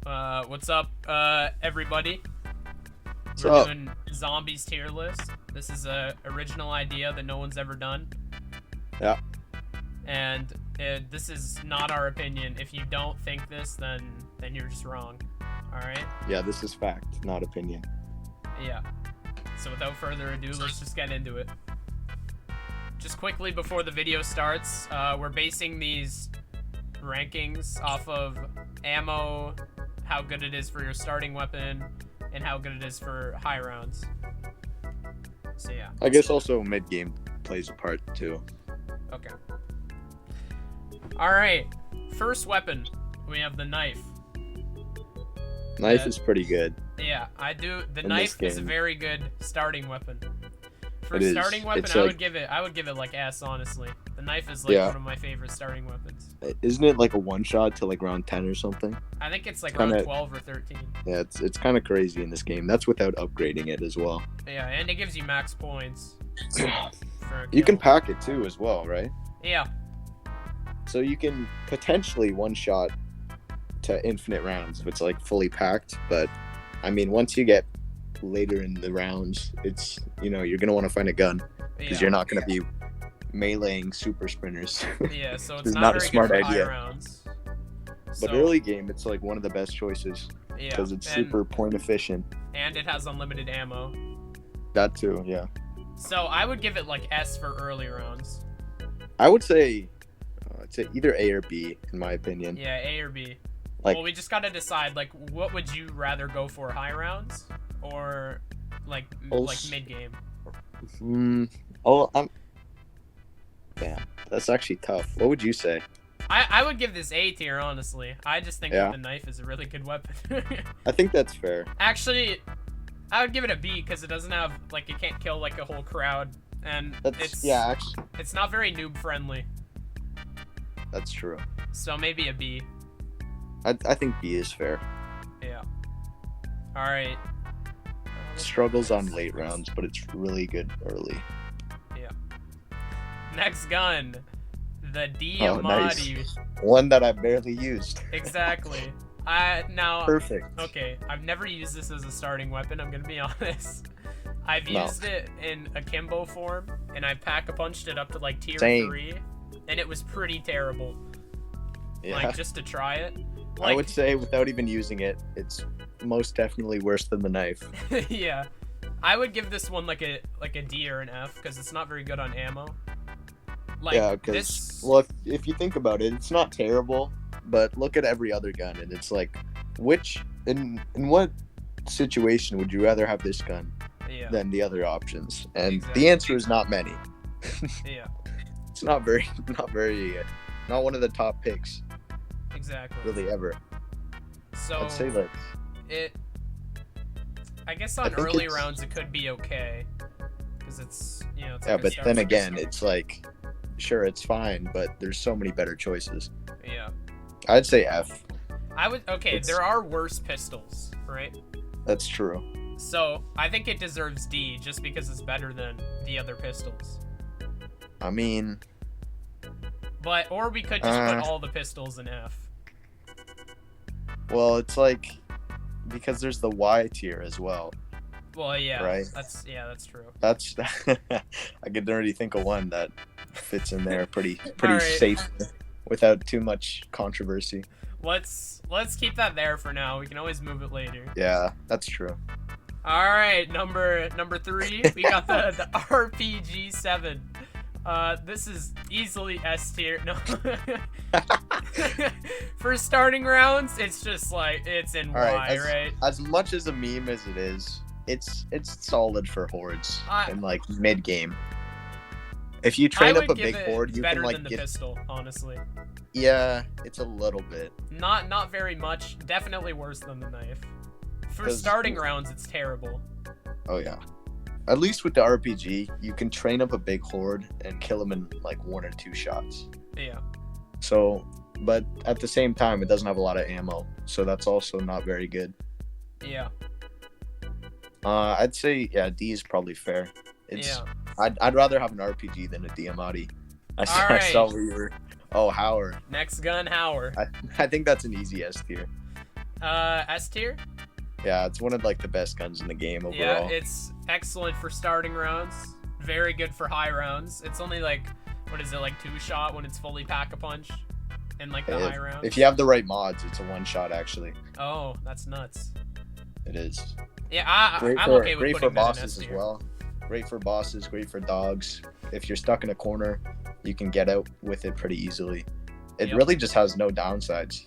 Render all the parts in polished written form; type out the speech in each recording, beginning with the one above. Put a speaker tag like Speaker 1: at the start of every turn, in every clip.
Speaker 1: What's up, everybody? We're
Speaker 2: So,
Speaker 1: doing zombies tier list. This is a original idea that no one's ever done,
Speaker 2: yeah,
Speaker 1: and this is not our opinion. If you don't think this, then you're just wrong. All right?
Speaker 2: yeah, this is fact, not opinion.
Speaker 1: Yeah. So without further ado, let's just get into it. Just quickly before the video starts, we're basing these rankings off of ammo, how good it is for your starting weapon, and how good it is for high rounds. So yeah.
Speaker 2: I guess also mid game plays a part too.
Speaker 1: Okay. All right. First weapon, we have the knife.
Speaker 2: Knife
Speaker 1: Yeah.
Speaker 2: is pretty good.
Speaker 1: Yeah, I do. The
Speaker 2: In
Speaker 1: knife
Speaker 2: this
Speaker 1: is a
Speaker 2: game.
Speaker 1: very good starting weapon. For
Speaker 2: It is.
Speaker 1: starting weapon,
Speaker 2: It's
Speaker 1: I
Speaker 2: like-
Speaker 1: would give it like S, honestly. The knife is like
Speaker 2: Yeah.
Speaker 1: one of my favorite starting weapons.
Speaker 2: Isn't it like a one shot to like round 10 or something?
Speaker 1: I think it's like
Speaker 2: Kinda-
Speaker 1: around 12 or 13.
Speaker 2: Yeah, it's kind of crazy in this game. That's without upgrading it as well.
Speaker 1: Yeah, and it gives you max points. For a
Speaker 2: You can
Speaker 1: kill.
Speaker 2: pack it too as well, right?
Speaker 1: Yeah,
Speaker 2: So you can potentially one shot to infinite rounds if it's like fully packed. But I mean, once you get later in the rounds, it's you're gonna want to find a gun because
Speaker 1: yeah,
Speaker 2: you're not gonna be meleeing super sprinters.
Speaker 1: yeah. So it's
Speaker 2: It's
Speaker 1: not,
Speaker 2: not a
Speaker 1: very
Speaker 2: smart
Speaker 1: good for
Speaker 2: idea.
Speaker 1: high rounds.
Speaker 2: But
Speaker 1: So,
Speaker 2: early game, it's like one of the best choices
Speaker 1: yeah,
Speaker 2: because it's
Speaker 1: and,
Speaker 2: super point efficient.
Speaker 1: and it has unlimited ammo.
Speaker 2: That too, yeah.
Speaker 1: So I would give it like S for early rounds.
Speaker 2: I would say it's either A or B in my opinion.
Speaker 1: Yeah, A or B.
Speaker 2: Like-
Speaker 1: well, we just gotta decide. Like, what would you rather go for, high rounds or like
Speaker 2: Also-
Speaker 1: mid game?
Speaker 2: I'm. Damn, that's actually tough. What would you say?
Speaker 1: I would give this A tier, honestly. I just think
Speaker 2: Yeah.
Speaker 1: that the knife is a really good weapon.
Speaker 2: I think that's fair.
Speaker 1: Actually, I would give it a B because it doesn't have like it can't kill like a whole crowd, and
Speaker 2: That's actually
Speaker 1: it's not very noob friendly.
Speaker 2: that's true.
Speaker 1: So maybe a B.
Speaker 2: I think B is fair.
Speaker 1: Yeah. All right.
Speaker 2: Struggles on late rounds, but it's really good early.
Speaker 1: Next gun, the
Speaker 2: Oh, nice.
Speaker 1: Diamatti.
Speaker 2: One that I barely used.
Speaker 1: Exactly. Now.
Speaker 2: Perfect.
Speaker 1: Okay, I've never used this as a starting weapon, I'm gonna be honest. I've
Speaker 2: No.
Speaker 1: used it in akimbo form, and I pack-a-punched it up to like tier
Speaker 2: Same.
Speaker 1: 3, and it was pretty terrible.
Speaker 2: Yeah.
Speaker 1: Like, just to try it.
Speaker 2: I would say without even using it, it's most definitely worse than the knife.
Speaker 1: yeah. I would give this one like a D or an F, because it's not very good on ammo. Like,
Speaker 2: Yeah, because
Speaker 1: this...
Speaker 2: well, if you think about it, it's not terrible. But look at every other gun, and it's like, which in what situation would you rather have this gun
Speaker 1: yeah,
Speaker 2: than the other options? And
Speaker 1: Exactly.
Speaker 2: the answer is not many.
Speaker 1: yeah,
Speaker 2: It's not very, not one of the top picks
Speaker 1: exactly.
Speaker 2: really ever.
Speaker 1: So,
Speaker 2: I'd say like
Speaker 1: I guess
Speaker 2: I
Speaker 1: on
Speaker 2: think
Speaker 1: early
Speaker 2: it's-
Speaker 1: rounds it could be okay, because it's it's
Speaker 2: yeah,
Speaker 1: like a
Speaker 2: but
Speaker 1: start
Speaker 2: then
Speaker 1: to
Speaker 2: again,
Speaker 1: start.
Speaker 2: it's like, sure, it's fine, but there's so many better choices.
Speaker 1: Yeah,
Speaker 2: I'd say F.
Speaker 1: I would. Okay,
Speaker 2: It's-
Speaker 1: there are worse pistols, right?
Speaker 2: That's true.
Speaker 1: So I think it deserves D just because it's better than the other pistols.
Speaker 2: I mean,
Speaker 1: But or we could just put
Speaker 2: Uh.
Speaker 1: all the pistols in F.
Speaker 2: well, it's like because there's the Y tier as well.
Speaker 1: Well, yeah,
Speaker 2: Right.
Speaker 1: that's true.
Speaker 2: That's I could already think of one that fits in there pretty
Speaker 1: Alright.
Speaker 2: safe without too much controversy.
Speaker 1: Let's keep that there for now. We can always move it later.
Speaker 2: Yeah, that's true.
Speaker 1: All right, number 3, we got the RPG 7. This is easily S tier. No. For starting rounds, it's just like it's in
Speaker 2: All right,
Speaker 1: Y, right?
Speaker 2: As much as a meme as it is, it's solid for hordes in like mid game. If you
Speaker 1: I
Speaker 2: train up
Speaker 1: would
Speaker 2: a
Speaker 1: give
Speaker 2: big
Speaker 1: it
Speaker 2: horde, you
Speaker 1: better
Speaker 2: can like
Speaker 1: than the
Speaker 2: get.
Speaker 1: pistol, honestly.
Speaker 2: Yeah, it's a little bit.
Speaker 1: Not very much. Definitely worse than the knife. For
Speaker 2: 'Cause-
Speaker 1: starting rounds, it's terrible.
Speaker 2: Oh yeah. At least with the RPG, you can train up a big horde and kill them in like 1 or 2 shots.
Speaker 1: Yeah.
Speaker 2: So, but at the same time, it doesn't have a lot of ammo, so that's also not very good.
Speaker 1: Yeah.
Speaker 2: I'd say yeah, D is probably fair. It's
Speaker 1: Yeah.
Speaker 2: I'd rather have an RPG than a Diamatti. I
Speaker 1: Alright.
Speaker 2: saw where you were. Oh, Howard.
Speaker 1: Next gun, Howard.
Speaker 2: I think that's an easy S tier.
Speaker 1: S tier.
Speaker 2: Yeah, it's one of like the best guns in the game overall.
Speaker 1: Yeah, it's excellent for starting rounds. Very good for high rounds. It's only like, what is it, like 2-shot when it's fully pack-a-punch in like the high rounds?
Speaker 2: If you have the right mods, it's a 1-shot actually.
Speaker 1: Oh, that's nuts.
Speaker 2: It is.
Speaker 1: Yeah, I'm okay with
Speaker 2: great
Speaker 1: putting
Speaker 2: for
Speaker 1: that in
Speaker 2: bosses
Speaker 1: S
Speaker 2: as
Speaker 1: tier.
Speaker 2: well. Great for bosses, great for dogs. If you're stuck in a corner, you can get out with it pretty easily. It
Speaker 1: Yep.
Speaker 2: really just has no downsides.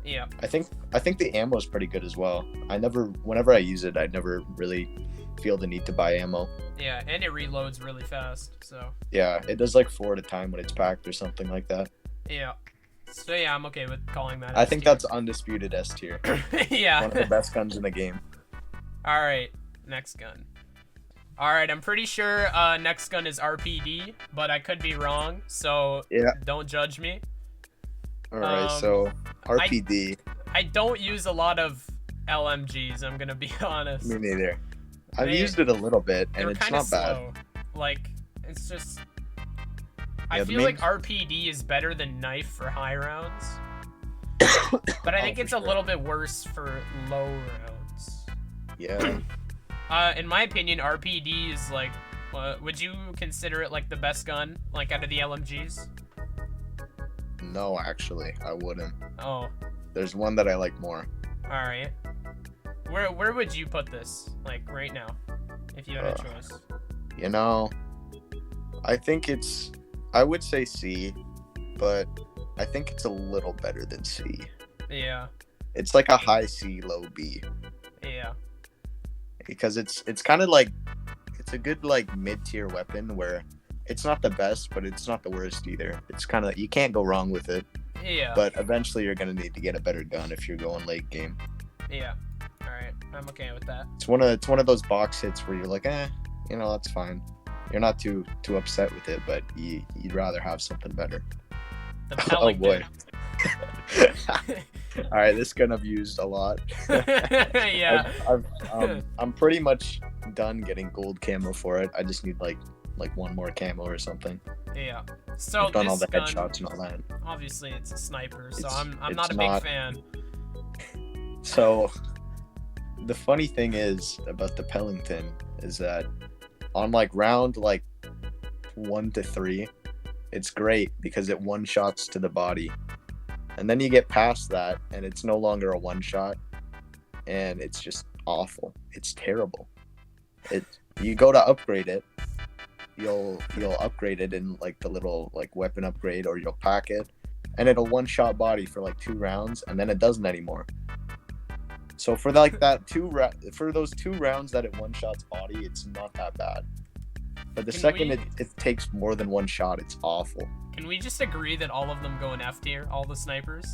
Speaker 1: Yeah,
Speaker 2: I think the ammo is pretty good as well. Whenever I use it, I never really feel the need to buy ammo.
Speaker 1: yeah, and it reloads really fast, so
Speaker 2: Yeah, it does like 4 at a time when it's packed or something like that.
Speaker 1: yeah. So yeah, I'm okay with calling that
Speaker 2: I
Speaker 1: S
Speaker 2: think
Speaker 1: tier.
Speaker 2: that's undisputed S tier.
Speaker 1: Yeah.
Speaker 2: One of the best guns in the game.
Speaker 1: All right, next gun. All right, I'm pretty sure next gun is RPD, but I could be wrong, so
Speaker 2: Yeah.
Speaker 1: don't judge me.
Speaker 2: All right,
Speaker 1: Um,
Speaker 2: so RPD.
Speaker 1: I don't use a lot of LMGs, I'm gonna be honest.
Speaker 2: Me neither. I've
Speaker 1: They-
Speaker 2: used it a little bit, and
Speaker 1: They're
Speaker 2: it's
Speaker 1: kind of
Speaker 2: not bad.
Speaker 1: slow. Like, it's just... I
Speaker 2: Yeah, the
Speaker 1: feel
Speaker 2: main-
Speaker 1: like RPD is better than knife for high rounds, but I
Speaker 2: Oh,
Speaker 1: think
Speaker 2: for
Speaker 1: it's a
Speaker 2: sure.
Speaker 1: little bit worse for low rounds.
Speaker 2: Yeah.
Speaker 1: In my opinion, RPD is like, would you consider it like the best gun, like out of the LMGs?
Speaker 2: No, actually, I wouldn't.
Speaker 1: Oh,
Speaker 2: There's one that I like more.
Speaker 1: all right. Where would you put this, like right now, if you had a
Speaker 2: Uh,
Speaker 1: choice?
Speaker 2: You know, I would say C, but I think it's a little better than C.
Speaker 1: Yeah,
Speaker 2: It's like a high C, low B,
Speaker 1: yeah,
Speaker 2: because it's kind of like it's a good like mid-tier weapon where it's not the best, but it's not the worst either. It's kind of you can't go wrong with it,
Speaker 1: yeah,
Speaker 2: but eventually you're gonna need to get a better gun if you're going late game.
Speaker 1: yeah. All right, I'm okay with that.
Speaker 2: It's one of those box hits where you're like, that's fine. You're not too upset with it, but you'd rather have something better.
Speaker 1: The
Speaker 2: Oh boy.
Speaker 1: Pelican.
Speaker 2: All right, this gun I've used a lot.
Speaker 1: Yeah.
Speaker 2: I'm pretty much done getting gold camo for it. I just need like one more camo or something.
Speaker 1: Yeah. So
Speaker 2: I've done all
Speaker 1: this
Speaker 2: the
Speaker 1: gun,
Speaker 2: headshots and all that.
Speaker 1: obviously it's a sniper, so
Speaker 2: It's-
Speaker 1: I'm
Speaker 2: it's
Speaker 1: not a big
Speaker 2: not-
Speaker 1: fan.
Speaker 2: So the funny thing is about the Pellington is that on like round like 1 to 3, it's great because it one shots to the body. And then you get past that and it's no longer a one shot and it's just awful. It's terrible. You go to upgrade it, you'll upgrade it in like the little like weapon upgrade or you'll pack it and it'll one shot body for like 2 rounds and then it doesn't anymore. So for like that for those 2 rounds that it one shots body, it's not that bad. But the
Speaker 1: Can
Speaker 2: second
Speaker 1: we-
Speaker 2: it takes more than one shot, it's awful.
Speaker 1: Can we just agree that all of them go in F tier, all the snipers?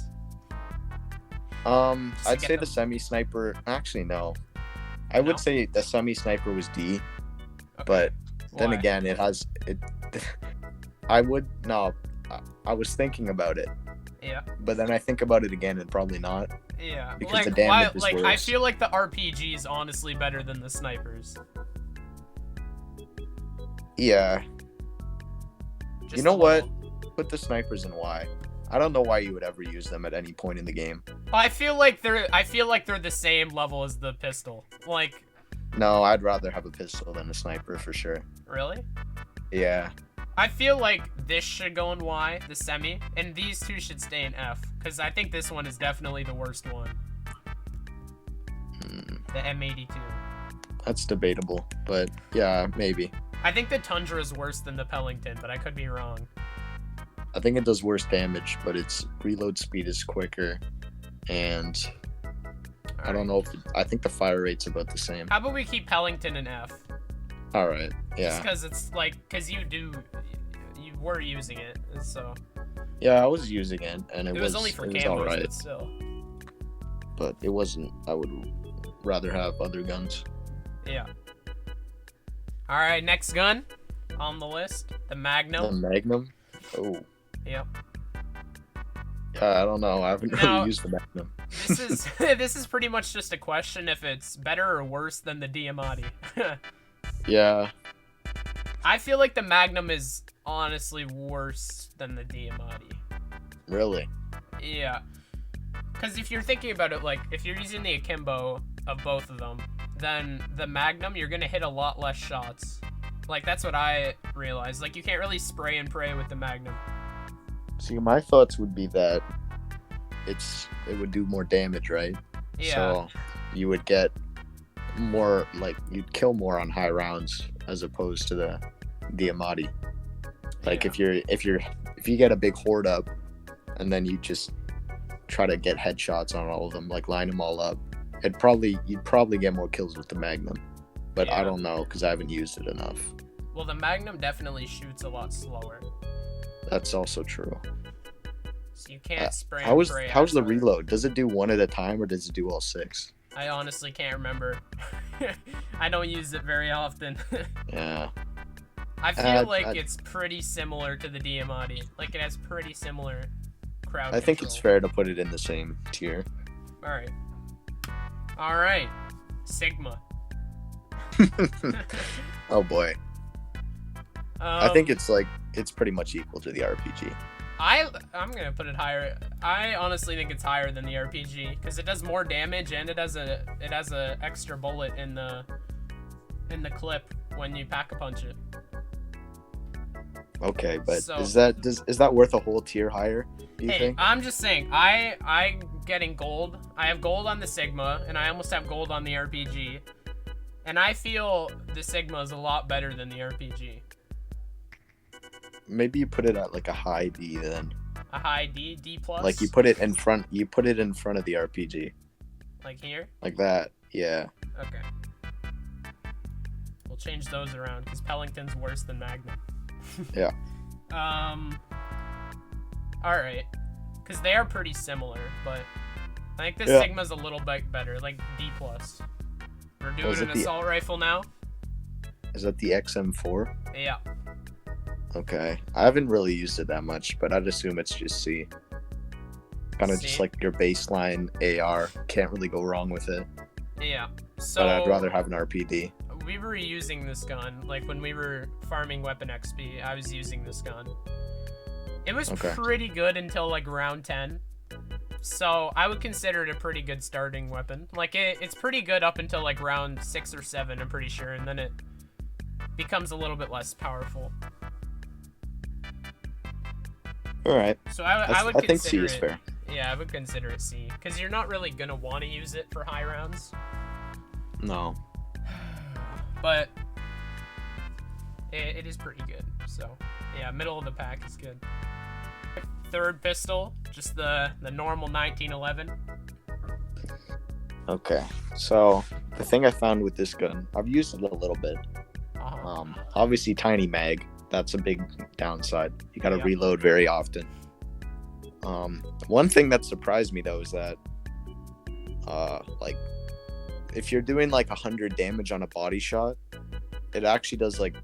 Speaker 1: to
Speaker 2: I'd
Speaker 1: get
Speaker 2: say the
Speaker 1: them-
Speaker 2: semi sniper. Actually, no. I
Speaker 1: No?
Speaker 2: would say the semi sniper was D,
Speaker 1: Okay.
Speaker 2: but then
Speaker 1: Why?
Speaker 2: again, it has it. I would no. I was thinking about it,
Speaker 1: Yeah.
Speaker 2: but then I think about it again, and probably not.
Speaker 1: Yeah.
Speaker 2: Because
Speaker 1: like
Speaker 2: the damage is
Speaker 1: like I
Speaker 2: worse.
Speaker 1: feel like the RPG is honestly better than the snipers.
Speaker 2: Yeah.
Speaker 1: Just
Speaker 2: You know
Speaker 1: a
Speaker 2: what?
Speaker 1: little.
Speaker 2: Put the snipers in Y. I don't know why you would ever use them at any point in the game.
Speaker 1: I feel like they're the same level as the pistol. Like,
Speaker 2: No, I'd rather have a pistol than a sniper for sure.
Speaker 1: really?
Speaker 2: Yeah.
Speaker 1: I feel like this should go in Y, the semi, and these two should stay in F, because I think this one is definitely the worst one.
Speaker 2: Hmm,
Speaker 1: The M82.
Speaker 2: that's debatable, but yeah, maybe.
Speaker 1: I think the Tundra is worse than the Pellington, but I could be wrong.
Speaker 2: I think it does worse damage, but its reload speed is quicker, and I don't know if I think the fire rate's about the same.
Speaker 1: How about we keep Pellington in F?
Speaker 2: All right,
Speaker 1: Just
Speaker 2: yeah,
Speaker 1: because it's like, because you were using it, so.
Speaker 2: yeah, I was using it, and
Speaker 1: It was only for
Speaker 2: it was
Speaker 1: camos,
Speaker 2: all right,
Speaker 1: but still.
Speaker 2: but it wasn't. I would rather have other guns.
Speaker 1: Yeah. Alright, next gun on the list. The
Speaker 2: The
Speaker 1: Magnum.
Speaker 2: Magnum. Oh,
Speaker 1: Yep.
Speaker 2: I don't know. I haven't
Speaker 1: Now-
Speaker 2: really used the Magnum.
Speaker 1: This is this is pretty much just a question if it's better or worse than the Diamatti.
Speaker 2: Yeah,
Speaker 1: I feel like the Magnum is honestly worse than the Diamatti.
Speaker 2: really.
Speaker 1: Yeah. Because if you're thinking about it, like, if you're using the akimbo of both of them, then the Magnum, you're gonna hit a lot less shots. Like, that's what I realized. Like, you can't really spray and pray with the Magnum.
Speaker 2: See, my thoughts would be that it would do more damage, right?
Speaker 1: Yeah.
Speaker 2: So you would get more, like, you'd kill more on high rounds as opposed to the Diamatti. Like,
Speaker 1: Yeah.
Speaker 2: if you get a big horde up, and then you just try to get headshots on all of them, like line them all up, you'd probably get more kills with the Magnum. But I
Speaker 1: Yeah.
Speaker 2: don't know because I haven't used it enough.
Speaker 1: Well, the Magnum definitely shoots a lot slower.
Speaker 2: That's also true.
Speaker 1: So you can't spray and
Speaker 2: How's
Speaker 1: pray.
Speaker 2: the
Speaker 1: as hard.
Speaker 2: reload? Does it do one at a time or does it do all 6?
Speaker 1: I honestly can't remember. I don't use it very often.
Speaker 2: Yeah.
Speaker 1: I feel like
Speaker 2: I-
Speaker 1: it's pretty similar to the Diamatti. Like, it has pretty similar crowd
Speaker 2: I think it's
Speaker 1: control.
Speaker 2: fair to put it in the same tier.
Speaker 1: All right. Sigma.
Speaker 2: Oh boy. I think
Speaker 1: Um,
Speaker 2: it's pretty much equal to the RPG.
Speaker 1: I'm gonna put it higher. I honestly think it's higher than the RPG because it does more damage and it has a extra bullet in the clip when you pack a punch it.
Speaker 2: Okay, but
Speaker 1: So-
Speaker 2: is that worth a whole tier higher, do you
Speaker 1: Hey,
Speaker 2: think?
Speaker 1: I'm just saying, I'm getting gold. I have gold on the Sigma, and I almost have gold on the RPG. And I feel the Sigma is a lot better than the RPG.
Speaker 2: Maybe you put it at like a high D then.
Speaker 1: A high D, D plus.
Speaker 2: Like you put it in front of the RPG.
Speaker 1: Like here.
Speaker 2: Like that. Yeah.
Speaker 1: Okay. We'll change those around because Pellington's worse than Magnum.
Speaker 2: Yeah.
Speaker 1: All right. Because they are pretty similar, but I think the
Speaker 2: Yeah.
Speaker 1: Sigma's a little bit better, like D plus. We're doing
Speaker 2: is
Speaker 1: an
Speaker 2: it the-
Speaker 1: assault rifle now.
Speaker 2: Is that the XM4?
Speaker 1: Yeah.
Speaker 2: Okay. I haven't really used it that much, but I'd assume it's just C. Kind of just
Speaker 1: C?
Speaker 2: like your baseline AR. Can't really go wrong with it.
Speaker 1: Yeah. So
Speaker 2: But I'd rather have an RPD.
Speaker 1: we were using this gun, like when we were farming weapon XP, I was using this gun. It was
Speaker 2: Okay.
Speaker 1: pretty good until like round 10. So I would consider it a pretty good starting weapon. Like it's pretty good up until like round 6 or 7, I'm pretty sure, and then it becomes a little bit less powerful.
Speaker 2: All right.
Speaker 1: So I would
Speaker 2: I think C
Speaker 1: consider
Speaker 2: is
Speaker 1: it,
Speaker 2: fair.
Speaker 1: Yeah, I would consider it C, because you're not really gonna want to use it for high rounds.
Speaker 2: No.
Speaker 1: But it is pretty good. So yeah, middle of the pack is good. Third pistol, just the normal 1911.
Speaker 2: Okay. So the thing I found with this gun, I've used it a little bit.
Speaker 1: Uh-huh.
Speaker 2: Obviously tiny mag. That's a big downside. You got to
Speaker 1: Yeah.
Speaker 2: reload very often. One thing that surprised me though is that, like, if you're doing like 100 damage on a body shot, it actually does like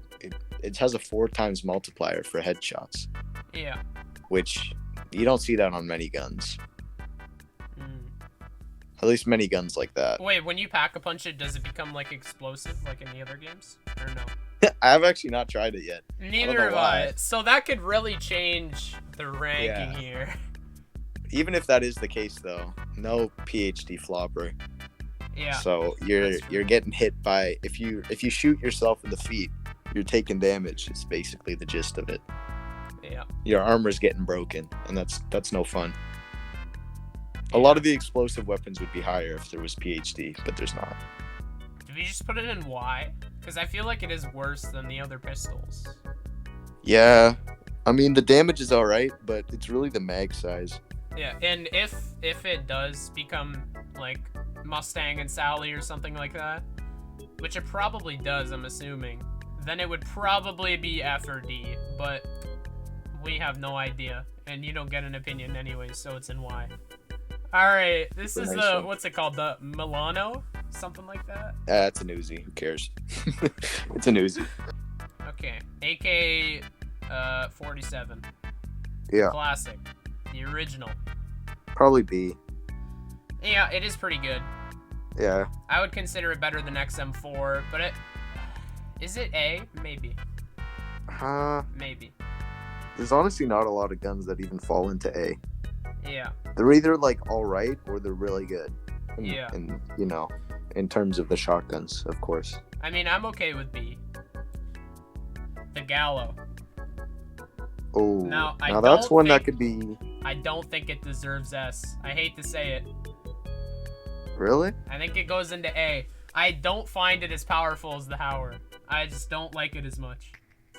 Speaker 2: it has a 4 times multiplier for headshots,
Speaker 1: Yeah.
Speaker 2: which you don't see that on many guns.
Speaker 1: Mm.
Speaker 2: At least many guns like that.
Speaker 1: Wait, when you pack a punch it, does it become like explosive like in the other games, or no?
Speaker 2: I've actually not tried it yet.
Speaker 1: Neither
Speaker 2: know
Speaker 1: have
Speaker 2: why.
Speaker 1: I. So that could really change the ranking
Speaker 2: Yeah.
Speaker 1: here.
Speaker 2: Even if that is the case though, no PhD flopper.
Speaker 1: Yeah.
Speaker 2: So
Speaker 1: that's
Speaker 2: you're
Speaker 1: true.
Speaker 2: getting hit by if you shoot yourself in the feet, you're taking damage. It's basically the gist of it.
Speaker 1: Yeah.
Speaker 2: Your armor's getting broken, and that's no fun. A lot of the explosive weapons would be higher if there was PhD, but there's not.
Speaker 1: Did we just put it in Y? Because I feel like it is worse than the other pistols.
Speaker 2: Yeah, I mean the damage is all right, but it's really the mag size.
Speaker 1: Yeah, and if it does become like Mustang and Sally or something like that, which it probably does, I'm assuming, then it would probably be F or D, but we have no idea, and you don't get an opinion anyway, so it's in Y. Alright, this is the,
Speaker 2: Nice.
Speaker 1: what's it called, the Milano? Something like that?
Speaker 2: It's an Uzi. Who cares? It's an Uzi.
Speaker 1: Okay, AK 47.
Speaker 2: Yeah,
Speaker 1: Classic. The original.
Speaker 2: probably B.
Speaker 1: Yeah, it is pretty good.
Speaker 2: Yeah,
Speaker 1: I would consider it better than XM4, but is it A? Maybe. Maybe.
Speaker 2: There's honestly not a lot of guns that even fall into A.
Speaker 1: Yeah.
Speaker 2: They're either like all right or they're really good.
Speaker 1: Yeah.
Speaker 2: And you know, in terms of the shotguns, of course.
Speaker 1: I mean, I'm okay with B. The Gallo.
Speaker 2: Oh,
Speaker 1: Now,
Speaker 2: now that's
Speaker 1: don't
Speaker 2: one that
Speaker 1: think-
Speaker 2: could be.
Speaker 1: I don't think it deserves S. I hate to say it.
Speaker 2: Really?
Speaker 1: I think it goes into A. I don't find it as powerful as the Howard. I just don't like it as much.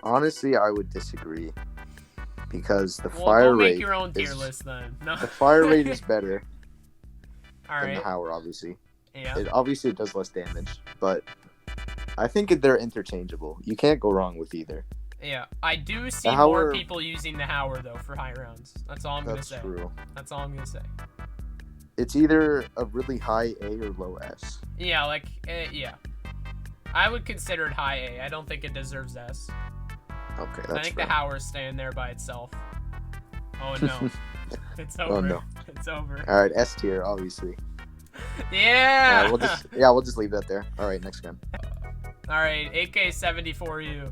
Speaker 2: Honestly, I would disagree. Because the
Speaker 1: Well,
Speaker 2: fire
Speaker 1: go
Speaker 2: rate
Speaker 1: make your own tier
Speaker 2: is,
Speaker 1: list then. No.
Speaker 2: the fire rate is better
Speaker 1: All
Speaker 2: than
Speaker 1: right.
Speaker 2: the Howard, obviously.
Speaker 1: Yeah.
Speaker 2: It obviously does less damage, but I think they're interchangeable. You can't go wrong with either.
Speaker 1: Yeah. I do see
Speaker 2: The
Speaker 1: more
Speaker 2: Howard-
Speaker 1: people using the Howard though for high rounds. That's all I'm gonna
Speaker 2: That's
Speaker 1: say.
Speaker 2: true.
Speaker 1: That's all I'm gonna say.
Speaker 2: It's either a really high A or low S.
Speaker 1: Yeah, like yeah. I would consider it high A. I don't think it deserves S.
Speaker 2: Okay,
Speaker 1: I
Speaker 2: that's
Speaker 1: think
Speaker 2: fair.
Speaker 1: the Howard's staying there by itself. Oh no. It's over.
Speaker 2: Oh, no.
Speaker 1: It's over.
Speaker 2: All right, S tier, obviously.
Speaker 1: Yeah.
Speaker 2: We'll just leave that there. All right, next gun.
Speaker 1: All right, AK-74U.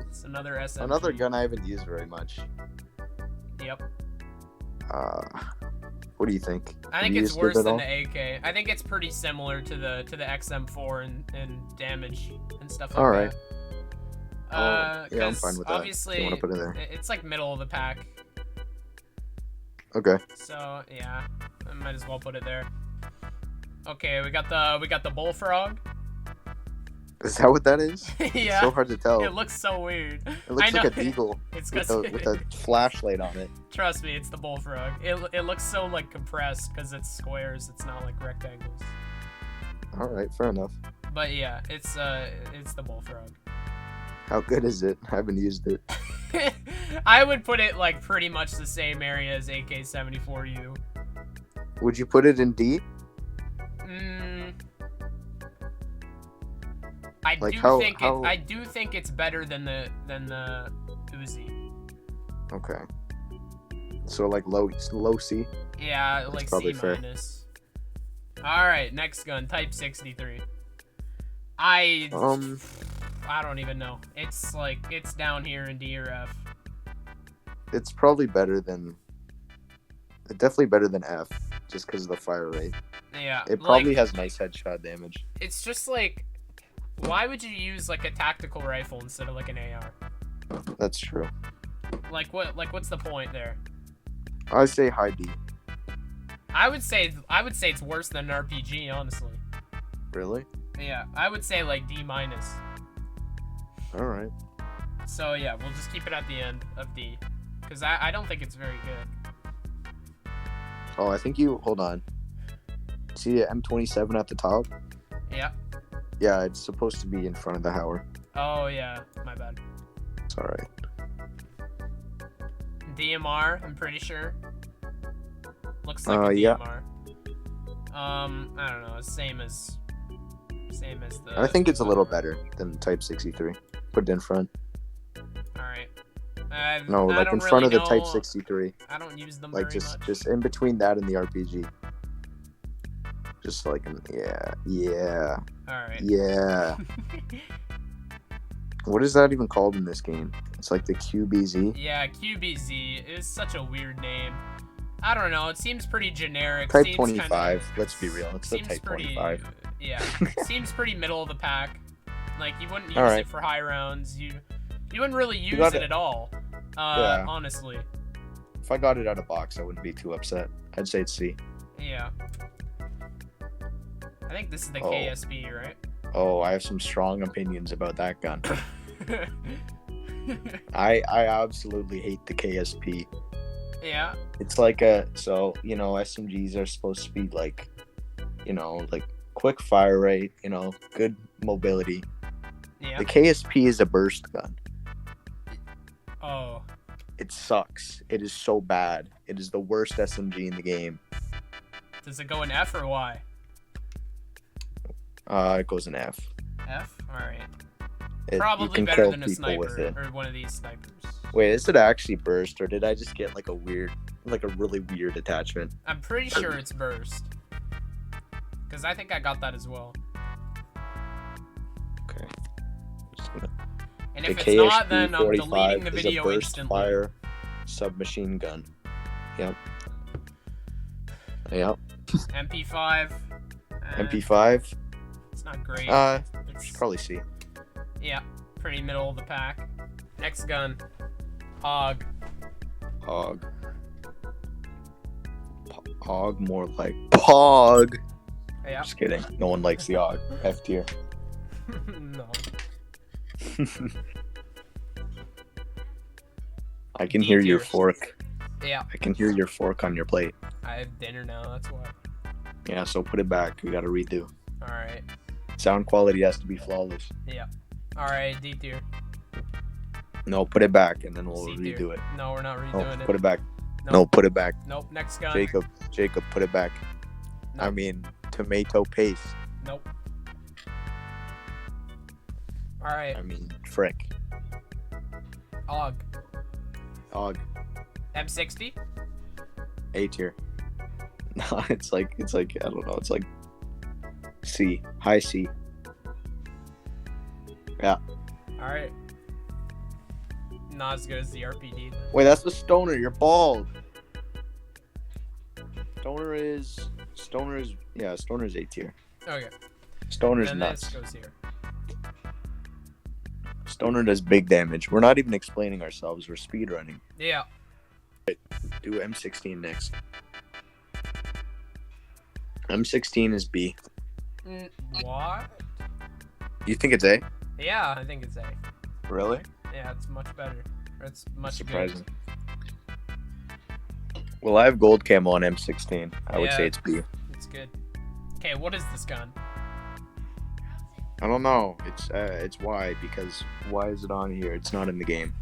Speaker 1: It's another SMG.
Speaker 2: Another gun I haven't used very much.
Speaker 1: Yep.
Speaker 2: What do you think?
Speaker 1: I
Speaker 2: Have
Speaker 1: think
Speaker 2: you
Speaker 1: it's
Speaker 2: used it
Speaker 1: worse
Speaker 2: at
Speaker 1: than
Speaker 2: all?
Speaker 1: the AK. I think it's pretty similar to the XM4 and damage and stuff like
Speaker 2: All right.
Speaker 1: that.
Speaker 2: Yeah, I'm
Speaker 1: 'Cause
Speaker 2: fine with that.
Speaker 1: obviously,
Speaker 2: You want to put it there?
Speaker 1: it's like middle of the pack.
Speaker 2: Okay.
Speaker 1: So yeah, I might as well put it there. Okay, we got the bullfrog.
Speaker 2: Is that what that is?
Speaker 1: Yeah.
Speaker 2: It's so hard to tell.
Speaker 1: It looks so weird.
Speaker 2: It looks
Speaker 1: I know.
Speaker 2: like a deagle
Speaker 1: It's
Speaker 2: with
Speaker 1: because
Speaker 2: a flashlight on it.
Speaker 1: trust me, it's the bullfrog. It looks so like compressed because it's squares. It's not like rectangles.
Speaker 2: All right, fair enough.
Speaker 1: But yeah, it's the bullfrog.
Speaker 2: How good is it? I haven't used it.
Speaker 1: I would put it like pretty much the same area as AK-74U.
Speaker 2: Would you put it in D?
Speaker 1: I
Speaker 2: Like,
Speaker 1: I do think it's better than the Uzi.
Speaker 2: Okay. So like low C.
Speaker 1: Yeah,
Speaker 2: That's
Speaker 1: like
Speaker 2: probably
Speaker 1: C
Speaker 2: fair.
Speaker 1: minus. All right, next gun, Type 63. I don't even know. It's like it's down here in D or F.
Speaker 2: It's probably definitely better than F, just because of the fire rate.
Speaker 1: Yeah,
Speaker 2: It probably
Speaker 1: like,
Speaker 2: has nice headshot damage.
Speaker 1: it's just like, why would you use like a tactical rifle instead of like an AR?
Speaker 2: That's true.
Speaker 1: Like what's the point there?
Speaker 2: I say high D.
Speaker 1: I would say it's worse than an RPG, honestly.
Speaker 2: Really?
Speaker 1: Yeah, I would say like D minus.
Speaker 2: All right.
Speaker 1: So yeah, we'll just keep it at the end of D, because I don't think it's very good.
Speaker 2: Oh, I think you hold on. See the M27 at the top?
Speaker 1: Yeah.
Speaker 2: Yeah, it's supposed to be in front of the Howard.
Speaker 1: Oh yeah, my bad.
Speaker 2: It's all right.
Speaker 1: DMR, I'm pretty sure. Looks like a
Speaker 2: yeah.
Speaker 1: DMR. I don't know, same as the.
Speaker 2: I think it's a little better than Type 63. Put it in front.
Speaker 1: All right.
Speaker 2: No,
Speaker 1: I
Speaker 2: like
Speaker 1: don't
Speaker 2: in front
Speaker 1: really
Speaker 2: of the Type
Speaker 1: know-
Speaker 2: 63.
Speaker 1: I don't use them
Speaker 2: Like
Speaker 1: very much.
Speaker 2: just in between that and the RPG. Just like yeah.
Speaker 1: All right.
Speaker 2: Yeah. What is that even called in this game? It's like the QBZ.
Speaker 1: Yeah, QBZ is such a weird name. I don't know. It seems pretty generic.
Speaker 2: Type
Speaker 1: seems
Speaker 2: 25.
Speaker 1: Kinda,
Speaker 2: Let's be real. It's the
Speaker 1: seems
Speaker 2: Type
Speaker 1: pretty,
Speaker 2: 25.
Speaker 1: Yeah, seems pretty middle of the pack. Like you wouldn't use
Speaker 2: Alright.
Speaker 1: it for high rounds. You wouldn't really use
Speaker 2: got
Speaker 1: it
Speaker 2: it.
Speaker 1: at all.
Speaker 2: Yeah.
Speaker 1: Honestly.
Speaker 2: If I got it out of box, I wouldn't be too upset. I'd say it's C.
Speaker 1: Yeah. I think this is the
Speaker 2: Oh.
Speaker 1: KSB, right?
Speaker 2: Oh, I have some strong opinions about that gun. I absolutely hate the KSP.
Speaker 1: Yeah.
Speaker 2: It's like SMGs are supposed to be like quick fire rate, good mobility.
Speaker 1: Yeah.
Speaker 2: The KSP is a burst gun.
Speaker 1: Oh.
Speaker 2: It sucks. It is so bad. It is the worst SMG in the game.
Speaker 1: Does it go in F or Y?
Speaker 2: It goes in F.
Speaker 1: F? Alright.
Speaker 2: You
Speaker 1: Probably
Speaker 2: can
Speaker 1: better
Speaker 2: kill
Speaker 1: than a
Speaker 2: people with
Speaker 1: sniper
Speaker 2: it.
Speaker 1: or one of these snipers.
Speaker 2: Wait, is it actually burst, or did I just get like a really weird attachment?
Speaker 1: I'm pretty sure it's burst. Because I think I got that as well.
Speaker 2: Okay. Just gonna...
Speaker 1: And
Speaker 2: The
Speaker 1: if it's not, then I'm deleting
Speaker 2: KSP-45
Speaker 1: the
Speaker 2: is a
Speaker 1: video
Speaker 2: burst
Speaker 1: instantly.
Speaker 2: fire submachine gun. Yep. Yep.
Speaker 1: MP5.
Speaker 2: MP5.
Speaker 1: It's not great.
Speaker 2: You should
Speaker 1: It's,
Speaker 2: probably see.
Speaker 1: yeah, pretty middle of the pack. Next gun. Hog.
Speaker 2: Hog. Hog, more like Pog.
Speaker 1: Yeah.
Speaker 2: Just kidding. No one likes the Hog. F tier.
Speaker 1: No.
Speaker 2: I can
Speaker 1: D
Speaker 2: hear your
Speaker 1: tier.
Speaker 2: fork.
Speaker 1: Yeah.
Speaker 2: I can hear your fork on your plate.
Speaker 1: I have dinner now, that's why.
Speaker 2: Yeah, so put it back. We gotta redo.
Speaker 1: Alright.
Speaker 2: Sound quality has to be flawless.
Speaker 1: Yeah. Alright, D tier.
Speaker 2: No, put it back and then we'll
Speaker 1: C tier.
Speaker 2: redo it.
Speaker 1: No, we're not
Speaker 2: No,
Speaker 1: redoing
Speaker 2: put it back.
Speaker 1: Nope.
Speaker 2: No, put it back.
Speaker 1: Nope. Next gun.
Speaker 2: Jacob, put it back. I
Speaker 1: Nope.
Speaker 2: mean, tomato paste.
Speaker 1: Nope. Alright.
Speaker 2: I mean, frick.
Speaker 1: Hog.
Speaker 2: Hog.
Speaker 1: M60?
Speaker 2: A tier. No, it's like I don't know. It's like C, high C. Yeah.
Speaker 1: Alright. Not as good as the RPD.
Speaker 2: Wait, that's the stoner. You're bald. Stoner is A tier.
Speaker 1: Okay.
Speaker 2: Stoner's
Speaker 1: Then
Speaker 2: nuts.
Speaker 1: this goes here.
Speaker 2: Stoner does big damage. We're not even explaining ourselves. We're speedrunning.
Speaker 1: Yeah.
Speaker 2: Do M16 next. M16 is B.
Speaker 1: What?
Speaker 2: You think it's A?
Speaker 1: Yeah, I think it's A.
Speaker 2: Really?
Speaker 1: Yeah, it's much better. It's much
Speaker 2: Surprising. Well, I have gold camo on M16. I would
Speaker 1: Yeah.
Speaker 2: say it's B.
Speaker 1: good. It's good. Okay, what is this gun?
Speaker 2: I don't know. It's Y because why is it on here? It's not in the game.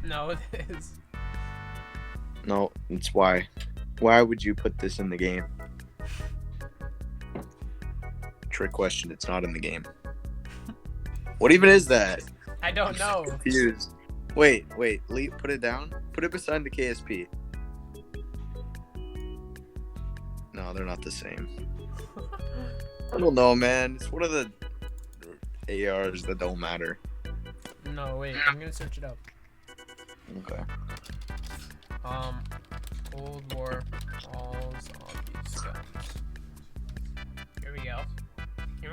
Speaker 1: No, it is.
Speaker 2: No, it's Y. Why would you put this in the game? Trick question. It's not in the game. What even is that?
Speaker 1: I don't know.
Speaker 2: Confused. Wait. Lee, put it down. Put it beside the KSP. No, they're not the same. I don't know, man. It's one of the ARs that don't matter.
Speaker 1: No, wait. I'm gonna search it up.
Speaker 2: Okay.
Speaker 1: Cold War all zombies guns. Here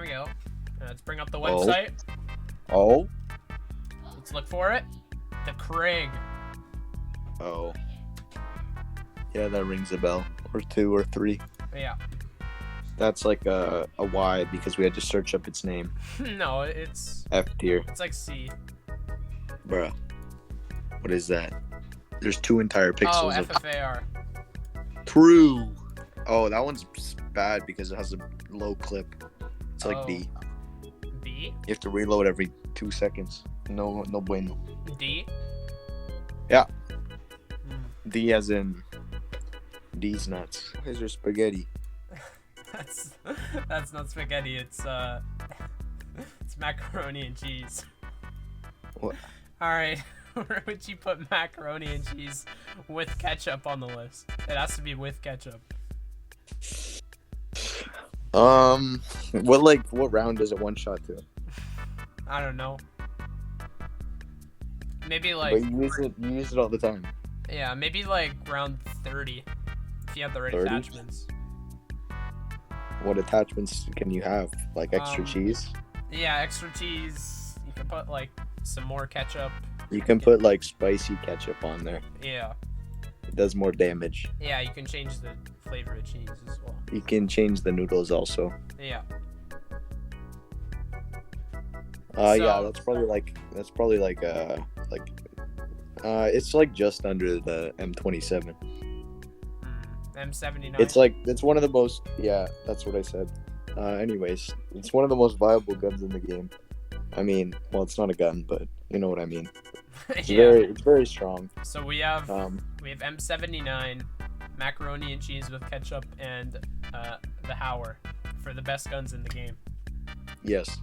Speaker 1: we go. Let's bring up the website.
Speaker 2: Oh.
Speaker 1: Let's look for it. The Krieg.
Speaker 2: Oh. Yeah, that rings a bell. Or 2 or 3.
Speaker 1: Yeah.
Speaker 2: That's like a Y because we had to search up its name.
Speaker 1: No, it's
Speaker 2: F tier.
Speaker 1: like C.
Speaker 2: Bruh. What is that? There's 2 entire
Speaker 1: Oh,
Speaker 2: pixels of
Speaker 1: FFAR.
Speaker 2: True. Oh, that one's bad because it has a low clip. It's like
Speaker 1: Oh.
Speaker 2: D.
Speaker 1: B?
Speaker 2: You have to reload every 2 seconds. No bueno.
Speaker 1: D?
Speaker 2: Yeah.
Speaker 1: Hmm.
Speaker 2: D as in D's nuts. Why is there spaghetti?
Speaker 1: That's not spaghetti. It's it's macaroni and cheese.
Speaker 2: What?
Speaker 1: All right. Where would you put macaroni and cheese with ketchup on the list? It has to be with ketchup.
Speaker 2: What round does it one shot to?
Speaker 1: I don't know. Maybe
Speaker 2: But
Speaker 1: like
Speaker 2: you use it all the time.
Speaker 1: yeah, maybe like round 30 if you have the right
Speaker 2: 30?
Speaker 1: attachments.
Speaker 2: What attachments can you have? Like extra cheese?
Speaker 1: Yeah, extra cheese. You can put like some more ketchup.
Speaker 2: You can put like spicy ketchup on there.
Speaker 1: Yeah.
Speaker 2: It does more damage.
Speaker 1: Yeah, you can change the flavor of cheese as well.
Speaker 2: You can change the noodles also.
Speaker 1: Yeah.
Speaker 2: Yeah,
Speaker 1: So-
Speaker 2: that's probably like it's like just under the M27.
Speaker 1: M79.
Speaker 2: It's one of the most, yeah, that's what I said. Anyways, it's one of the most viable guns in the game. I mean, well, it's not a gun, but you know what I mean. It's
Speaker 1: yeah.
Speaker 2: it's very strong.
Speaker 1: So we have
Speaker 2: Um,
Speaker 1: M79, macaroni and cheese with ketchup, and the Hauer for the best guns in the game.
Speaker 2: yes,